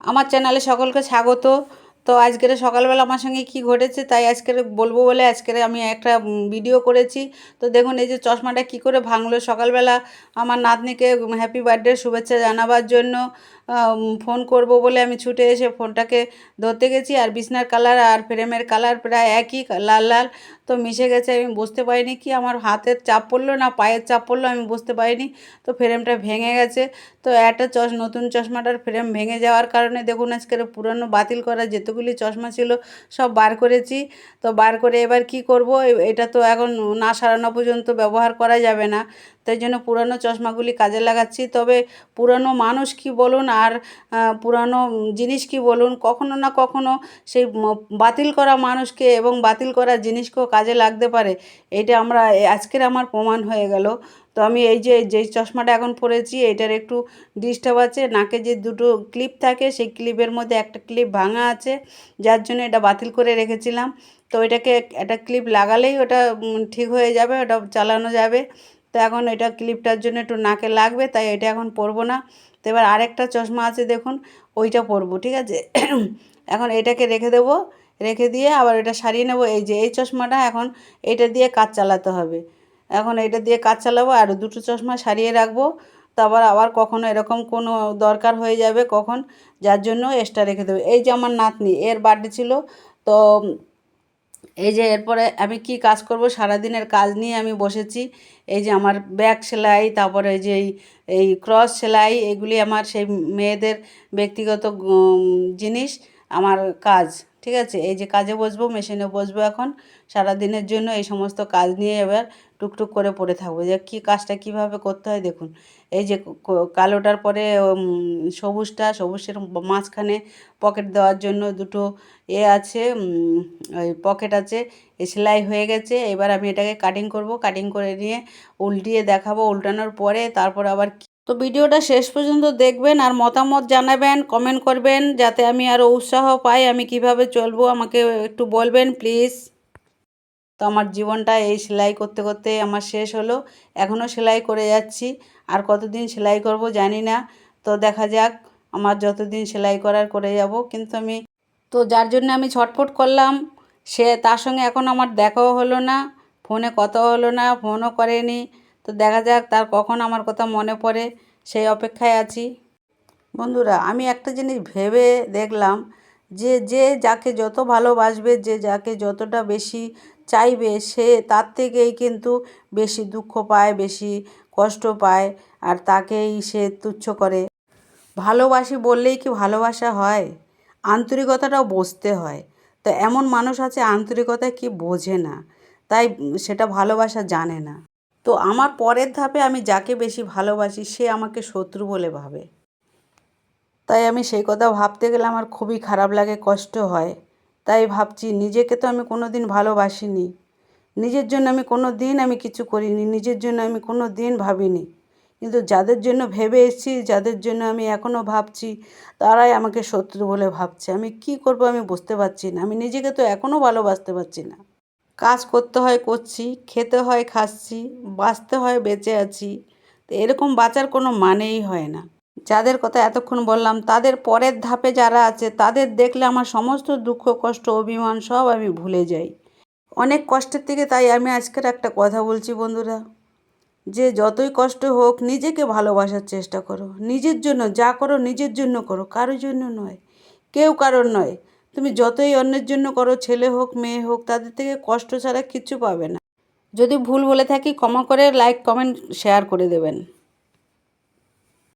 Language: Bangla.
আমার চ্যানেলে সকলকে স্বাগত। তো আজকের সকালবেলা আমার সঙ্গে কি ঘটেছে তাই আজকের বলবো বলে আজকের আমি একটা ভিডিও করেছি। তো দেখুন এই যে চশমাটা কি করে ভাঙলো। সকালবেলা আমার নাতনিকে হ্যাপি বার্থডে শুভেচ্ছা জানাবার জন্য ফোন করব বলে আমি ছুটে এসে ফোনটাকে ধরতে গেছি, আর বিছনার কালার আর ফ্রেমের কালার প্রায় একই, লাল লাল। তো মিশে গেছে, আমি বুঝতে পারিনি কি আমার হাতের চাপ পড়লো না পায়ের চাপ পড়লো আমি বুঝতে পারিনি। তো ফ্রেমটা ভেঙে গেছে। তো একটা নতুন চশমাটার ফ্রেম ভেঙে যাওয়ার কারণে দেখুন আজকের পুরনো বাতিল করা যেতগুলি চশমা ছিল সব বার করেছি। তো বার করে এবার কি করব, এটা তো এখন না সারানো পর্যন্ত ব্যবহার করা যাবে না। তাই জন্য পুরানো চশমাগুলি কাজে লাগাচ্ছি। তবে পুরানো মানুষ কি বলুন আর পুরানো জিনিস কি বলুন, কখনো না কখনো সেই বাতিল করা মানুষকে এবং বাতিল করা জিনিসকেও কাজে লাগতে পারে। এইটা আজকের আমার প্রমাণ হয়ে গেল। তো আমি এই যে যেই চশমাটা এখন পরেছি এটার একটু ডিস্টার্ব আছে, নাকে যে দুটো ক্লিপ থাকে সেই ক্লিপের মধ্যে একটা ক্লিপ ভাঙা আছে, যার জন্য এটা বাতিল করে রেখেছিলাম। তো এটাকে একটা ক্লিপ লাগালেই ওটা ঠিক হয়ে যাবে, ওটা চালানো যাবে। তো এখন এটা ক্লিপটার জন্য একটু নাকে লাগবে, তাই এটা এখন পরবো না। তো এবার আরেকটা চশমা আছে দেখুন, ওইটা পরবো, ঠিক আছে। এখন এটাকে রেখে দেবো, রেখে দিয়ে আবার এটা সারিয়ে নেব। এই যে এই চশমাটা এখন এটা দিয়ে কাজ চালাতে হবে। এখন এটা দিয়ে কাজ চালাবো আর দুটো চশমা সারিয়ে রাখবো। তারপর আবার কখনো এরকম কোনো দরকার হয়ে যাবে কখন, যার জন্য এক্সট্রা রেখে দেবো। এই যে আমার নাতনি, এর বার্থডে ছিল। তো এই যে এরপরে আমি কি কাজ করব, সারাদিনের কাজ নিয়ে আমি বসেছি। এই যে আমার ব্যাগ সেলাই, তারপরে এই যে এই ক্রস সেলাই, এগুলি আমার সেই মেয়েদের ব্যক্তিগত জিনিস, আমার কাজ। ঠিক আছে, এই যে কাজে বসবো, মেশিনে বসবো এখন সারাদিনের জন্য। এই সমস্ত কাজ নিয়ে এবার টুকটুক করে পড়ে থাকবো যে কী কাজটা কীভাবে করতে হয়। দেখুন এই যে কালোটার পরে সবুজের মাঝখানে পকেট দেওয়ার জন্য দুটো আছে, ওই পকেট আছে। এ সেলাই হয়ে গেছে, এবার আমি এটাকে কাটিং করব। কাটিং করে নিয়ে উল্টিয়ে দেখাবো, উল্টানোর পরে তারপর আবার তো ভিডিওটা শেষ পর্যন্ত দেখবেন আর মতামত জানাবেন, কমেন্ট করবেন, যাতে আমি আরও উৎসাহ পাই আমি কিভাবে চলবো আমাকে একটু বলবেন প্লিজ। তো আমার জীবনটা এই সেলাই করতে করতে আমার শেষ হলো, এখনও সেলাই করে যাচ্ছি। আর কতদিন সেলাই করব জানি না, তো দেখা যাক। আমার যতদিন সেলাই করার করে যাব, কিন্তু আমি তো যার জন্য আমি ছটফট করলাম, তার সঙ্গে এখন আমার দেখাও হলো না, ফোনে কথাও হলো না, ফোনও করেনি। তো দেখা যাক তার কখন আমার কথা মনে পড়ে, সেই অপেক্ষায় আছি। বন্ধুরা, আমি একটা জিনিস ভেবে দেখলাম যে যে যাকে যত ভালোবাসবে, যে যাকে যতটা বেশি চাইবে, সে তার থেকেই কিন্তু বেশি দুঃখ পায়, বেশি কষ্ট পায়, আর তাকেই সে তুচ্ছ করে। ভালোবাসি বললেই কি ভালোবাসা হয়? আন্তরিকতাটাও বুঝতে হয়। তো এমন মানুষ আছে আন্তরিকতা কি বোঝে না, তাই সেটা ভালোবাসা জানে না। তো আমার পরের ধাপে আমি যাকে বেশি ভালোবাসি সে আমাকে শত্রু বলে ভাবে। তাই আমি সেই কথা ভাবতে গেলে আমার খুবই খারাপ লাগে, কষ্ট হয়। তাই ভাবছি নিজেকে তো আমি কোনো দিন ভালোবাসিনি, নিজের জন্য আমি কোনো দিন আমি কিছু করিনি, নিজের জন্য আমি কোনো দিন ভাবিনি। কিন্তু যাদের জন্য ভেবে এসেছি, যাদের জন্য আমি এখনও ভাবছি, তারাই আমাকে শত্রু বলে ভাবছে। আমি কি করব আমি বুঝতে পারছি না। আমি নিজেকে তো এখনও ভালোবাসতে পারছি না। কাজ করতে হয় করছি, খেতে হয় খাচ্ছি, বাঁচতে হয় বেঁচে আছি। তো এরকম বাঁচার কোনো মানেই হয় না। যাদের কথা এতক্ষণ বললাম তাদের পরের ধাপে যারা আছে তাদের দেখলে আমার সমস্ত দুঃখ কষ্ট অভিমান সব আমি ভুলে যাই। অনেক কষ্টের থেকে তাই আমি আজকের একটা কথা বলছি বন্ধুরা, যে যতই কষ্ট হোক নিজেকে ভালোবাসার চেষ্টা করো। নিজের জন্য যা করো নিজের জন্য করো, কারোর জন্য নয়, কেউ কারোর নয়। তুমি যতই অন্যের জন্য করো, ছেলে হোক মেয়ে হোক, তাদের থেকে কষ্ট ছাড়া কিচ্ছু পাবে না। যদি ভুল বলে থাকি ক্ষমা করে লাইক কমেন্ট শেয়ার করে দেবেন।